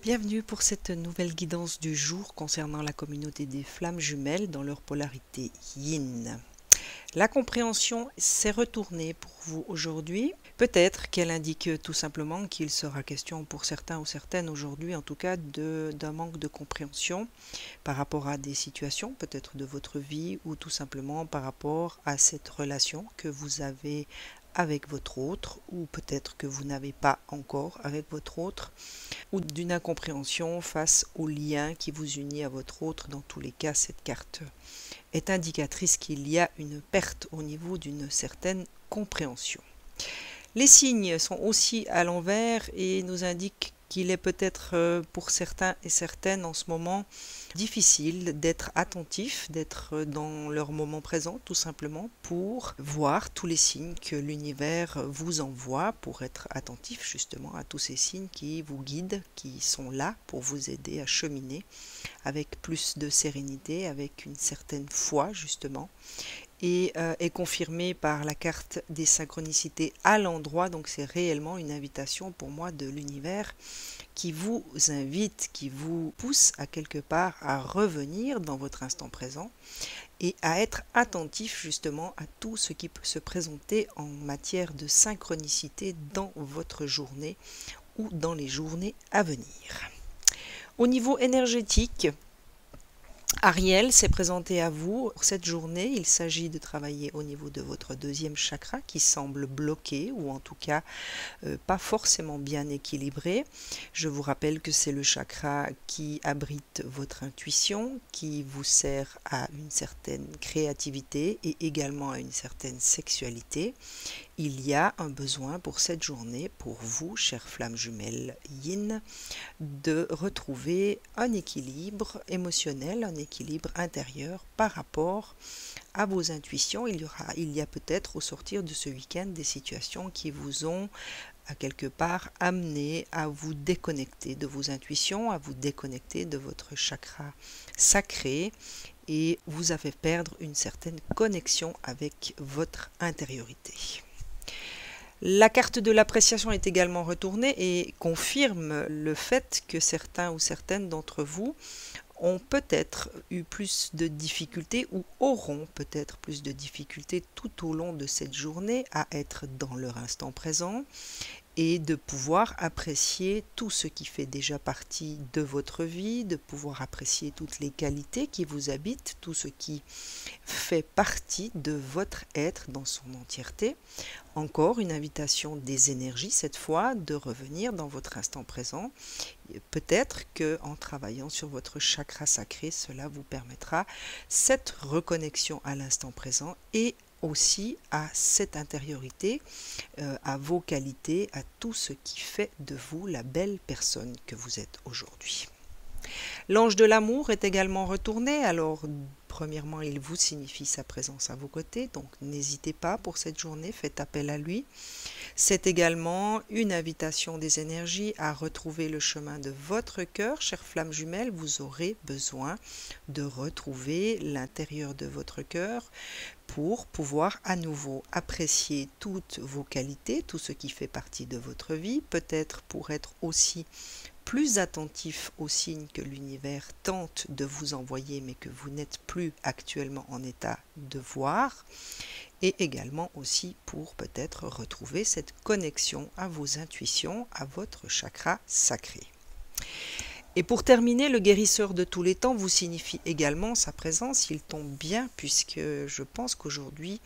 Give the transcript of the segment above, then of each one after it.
Bienvenue pour cette nouvelle guidance du jour concernant la communauté des flammes jumelles dans leur polarité yin. La compréhension s'est retournée pour vous aujourd'hui. Peut-être qu'elle indique tout simplement qu'il sera question pour certains ou certaines aujourd'hui, en tout cas, d'un manque de compréhension par rapport à des situations, peut-être de votre vie, ou tout simplement par rapport à cette relation que vous avez avec votre autre, ou peut-être que vous n'avez pas encore avec votre autre, ou d'une incompréhension face au lien qui vous unit à votre autre. Dans tous les cas, cette carte est indicatrice qu'il y a une perte au niveau d'une certaine compréhension. Les signes sont aussi à l'envers et nous indiquent qu'il est peut-être pour certains et certaines en ce moment difficile d'être attentif, d'être dans leur moment présent tout simplement pour voir tous les signes que l'univers vous envoie, pour être attentif justement à tous ces signes qui vous guident, qui sont là pour vous aider à cheminer avec plus de sérénité, avec une certaine foi justement, et est confirmé par la carte des synchronicités à l'endroit. Donc c'est réellement une invitation pour moi de l'univers qui vous invite, qui vous pousse à quelque part à revenir dans votre instant présent et à être attentif justement à tout ce qui peut se présenter en matière de synchronicité dans votre journée ou dans les journées à venir. Au niveau énergétique, Ariel s'est présenté à vous pour cette journée. Il s'agit de travailler au niveau de votre deuxième chakra qui semble bloqué ou en tout cas pas forcément bien équilibré. Je vous rappelle que c'est le chakra qui abrite votre intuition, qui vous sert à une certaine créativité et également à une certaine sexualité. Il y a un besoin pour cette journée, pour vous, chères flammes jumelles yin, de retrouver un équilibre émotionnel, un équilibre intérieur par rapport à vos intuitions. Il y a peut-être au sortir de ce week-end des situations qui vous ont à quelque part amené à vous déconnecter de vos intuitions, à vous déconnecter de votre chakra sacré et vous avez perdre une certaine connexion avec votre intériorité. La carte de l'appréciation est également retournée et confirme le fait que certains ou certaines d'entre vous ont peut-être eu plus de difficultés ou auront peut-être plus de difficultés tout au long de cette journée à être dans leur instant présent et de pouvoir apprécier tout ce qui fait déjà partie de votre vie, de pouvoir apprécier toutes les qualités qui vous habitent, tout ce qui fait partie de votre être dans son entièreté. Encore une invitation des énergies cette fois de revenir dans votre instant présent. Peut-être que en travaillant sur votre chakra sacré, cela vous permettra cette reconnexion à l'instant présent et aussi à cette intériorité, à vos qualités, à tout ce qui fait de vous la belle personne que vous êtes aujourd'hui. L'ange de l'amour est également retourné. Alors, premièrement, il vous signifie sa présence à vos côtés, donc n'hésitez pas pour cette journée, faites appel à lui. C'est également une invitation des énergies à retrouver le chemin de votre cœur. Chères flammes jumelles, vous aurez besoin de retrouver l'intérieur de votre cœur pour pouvoir à nouveau apprécier toutes vos qualités, tout ce qui fait partie de votre vie, peut-être pour être aussi plus attentif aux signes que l'univers tente de vous envoyer mais que vous n'êtes plus actuellement en état de voir, et également aussi pour peut-être retrouver cette connexion à vos intuitions, à votre chakra sacré. Et pour terminer, le guérisseur de tous les temps vous signifie également sa présence. Il tombe bien puisque je pense qu'aujourd'hui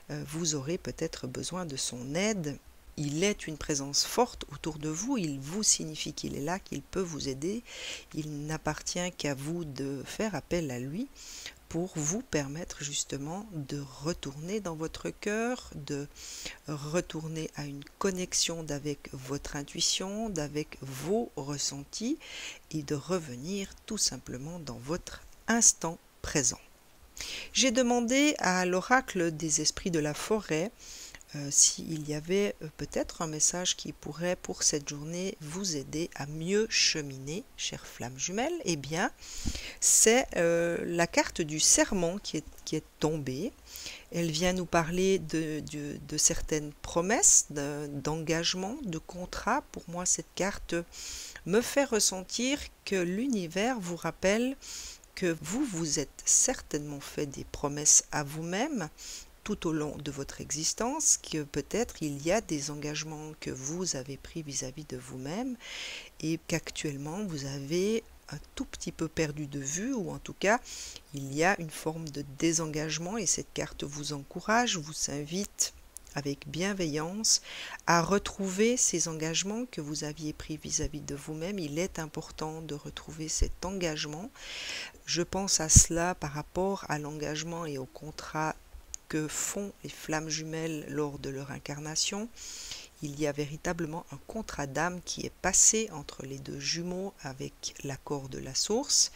vous aurez peut-être besoin de son aide. Il est une présence forte autour de vous, il vous signifie qu'il est là, qu'il peut vous aider. Il n'appartient qu'à vous de faire appel à lui pour vous permettre justement de retourner dans votre cœur, de retourner à une connexion avec votre intuition, avec vos ressentis et de revenir tout simplement dans votre instant présent. J'ai demandé à l'oracle des esprits de la forêt s'il y avait peut-être un message qui pourrait pour cette journée vous aider à mieux cheminer, chères flammes jumelles, eh bien c'est la carte du serment qui est tombée. Elle vient nous parler de certaines promesses, d'engagement, de contrat. Pour moi, cette carte me fait ressentir que l'univers vous rappelle que vous vous êtes certainement fait des promesses à vous-même tout au long de votre existence, que peut-être il y a des engagements que vous avez pris vis-à-vis de vous-même et qu'actuellement vous avez un tout petit peu perdu de vue, ou en tout cas il y a une forme de désengagement, et cette carte vous encourage, vous invite avec bienveillance à retrouver ces engagements que vous aviez pris vis-à-vis de vous-même. Il est important de retrouver cet engagement. Je pense à cela par rapport à l'engagement et au contrat que font les flammes jumelles lors de leur incarnation. Il y a véritablement un contrat d'âme qui est passé entre les deux jumeaux avec l'accord de la source,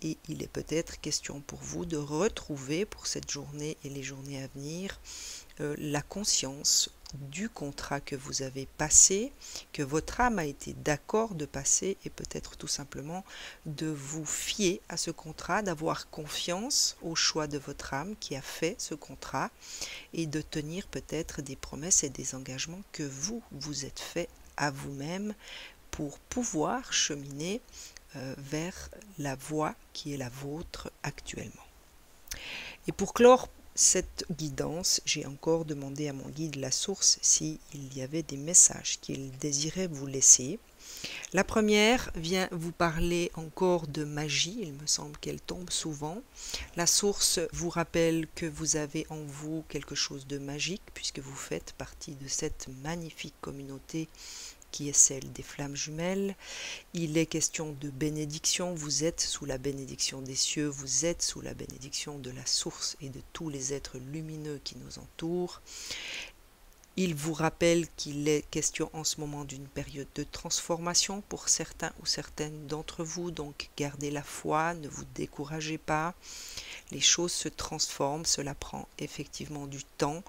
et il est peut-être question pour vous de retrouver pour cette journée et les journées à venir la conscience du contrat que vous avez passé, que votre âme a été d'accord de passer, et peut-être tout simplement de vous fier à ce contrat, d'avoir confiance au choix de votre âme qui a fait ce contrat, et de tenir peut-être des promesses et des engagements que vous vous êtes fait à vous-même pour pouvoir cheminer vers la voie qui est la vôtre actuellement. Et pour clore cette guidance, j'ai encore demandé à mon guide la source s'il y avait des messages qu'il désirait vous laisser. La première vient vous parler encore de magie, il me semble qu'elle tombe souvent. La source vous rappelle que vous avez en vous quelque chose de magique, puisque vous faites partie de cette magnifique communauté qui est celle des flammes jumelles. Il est question de bénédiction, vous êtes sous la bénédiction des cieux, vous êtes sous la bénédiction de la source et de tous les êtres lumineux qui nous entourent. Il vous rappelle qu'il est question en ce moment d'une période de transformation pour certains ou certaines d'entre vous, donc gardez la foi, ne vous découragez pas. Les choses se transforment, cela prend effectivement du temps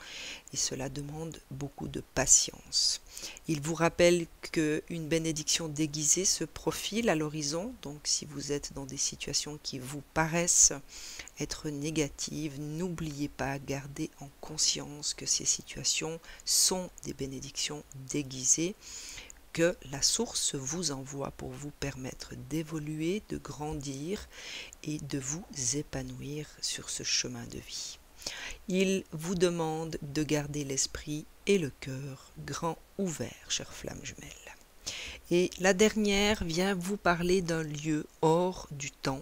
et cela demande beaucoup de patience. Il vous rappelle qu'une bénédiction déguisée se profile à l'horizon, donc si vous êtes dans des situations qui vous paraissent être négatives, n'oubliez pas, gardez en conscience que ces situations sont des bénédictions déguisées que la source vous envoie pour vous permettre d'évoluer, de grandir et de vous épanouir sur ce chemin de vie. Il vous demande de garder l'esprit et le cœur grand ouverts, chères flammes jumelles. Et la dernière vient vous parler d'un lieu hors du temps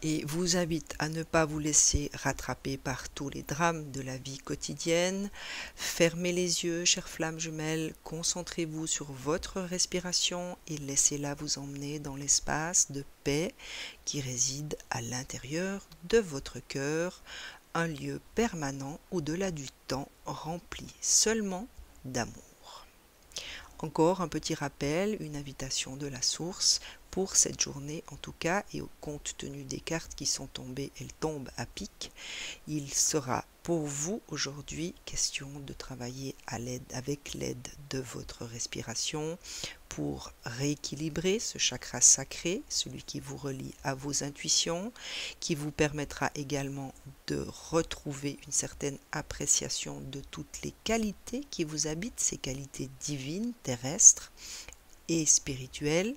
et vous invite à ne pas vous laisser rattraper par tous les drames de la vie quotidienne. Fermez les yeux, chères flammes jumelles, concentrez-vous sur votre respiration et laissez-la vous emmener dans l'espace de paix qui réside à l'intérieur de votre cœur, un lieu permanent au-delà du temps rempli seulement d'amour. Encore un petit rappel, une invitation de la source pour cette journée en tout cas, et compte tenu des cartes qui sont tombées, elles tombent à pic. Il sera pour vous aujourd'hui question de travailler avec l'aide de votre respiration pour rééquilibrer ce chakra sacré, celui qui vous relie à vos intuitions, qui vous permettra également de retrouver une certaine appréciation de toutes les qualités qui vous habitent, ces qualités divines, terrestres et spirituelles.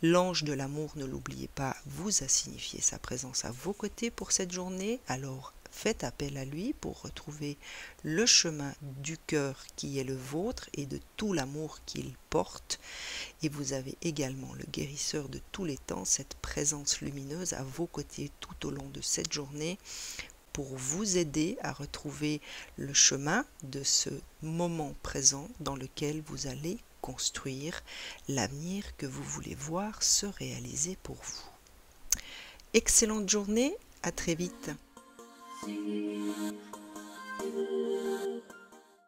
L'ange de l'amour, ne l'oubliez pas, vous a signifié sa présence à vos côtés pour cette journée, alors faites appel à lui pour retrouver le chemin du cœur qui est le vôtre et de tout l'amour qu'il porte. Et vous avez également le guérisseur de tous les temps, cette présence lumineuse à vos côtés tout au long de cette journée pour vous aider à retrouver le chemin de ce moment présent dans lequel vous allez construire l'avenir que vous voulez voir se réaliser pour vous. Excellente journée, à très vite.